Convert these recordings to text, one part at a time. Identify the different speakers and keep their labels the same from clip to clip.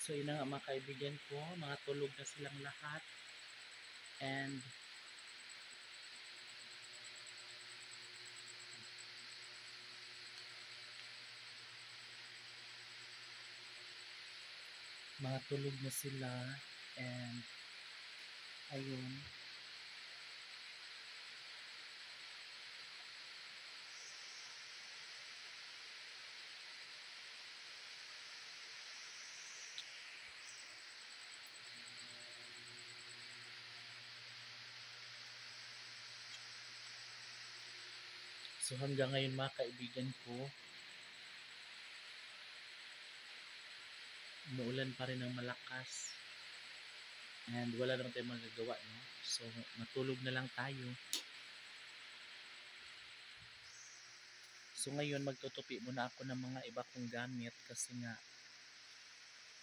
Speaker 1: So yun na nga mga kaibigan ko, mga tulog na silang lahat. And mga tulog na sila. And ayun. So hanggang ngayon mga kaibigan ko, umuulan pa rin ng malakas. And wala naman tayong magagawa, no? So matulog na lang tayo. So ngayon magtutupi muna ako ng mga iba kong gamit kasi nga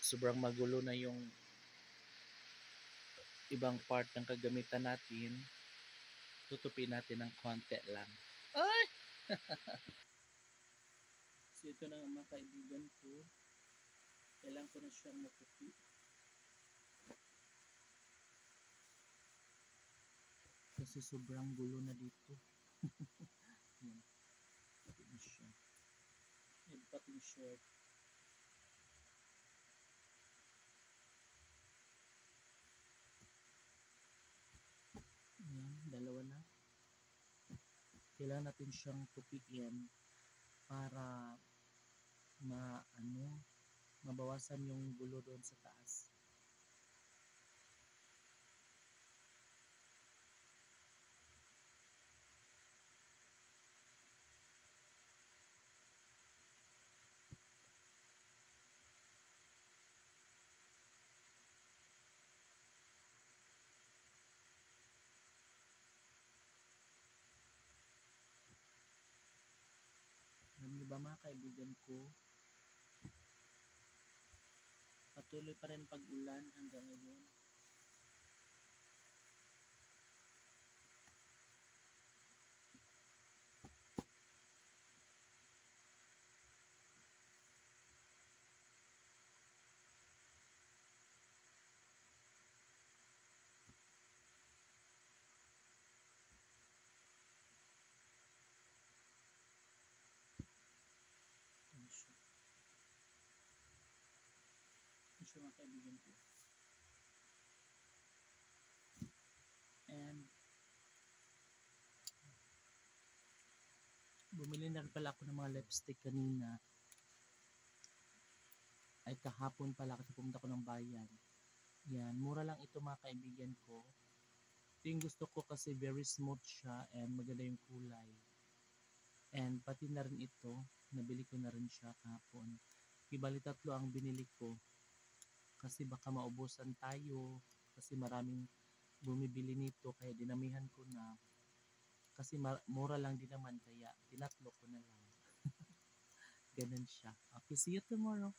Speaker 1: sobrang magulo na yung ibang part ng kagamitan natin. Tutupi natin ng konti lang. Ay! So ito na ang mga kaibigan ko. Kailangan ko na siyang matupi. Kasi sobrang gulo na dito. Yan. Pati na siya. Yan, pati yung short. Yan, dalawa na. Kailangan natin siyang tupiin para mabawasan yung gulo doon sa taas. Alam niyo ba mga kaibigan ko, patuloy pa rin pag-ulan hanggang ngayon. Ano siya? Ano siya mga kaibigan ko? And bumili na rin pala ako ng mga lipstick kanina. Ay kahapon pala kasi pumunta ko ng bayan. Yan, mura lang ito mga kaibigan ko. Ito yung gusto ko kasi very smooth siya and maganda yung kulay. And pati na rin ito, nabili ko na rin siya kahapon. Ibali 3 ang binili ko. Kasi baka maubusan tayo. Kasi maraming bumibili nito kaya dinamihan ko na. Kasi mura lang din naman kaya tinatlo ko na lang. Ganun siya. Okay, see you tomorrow.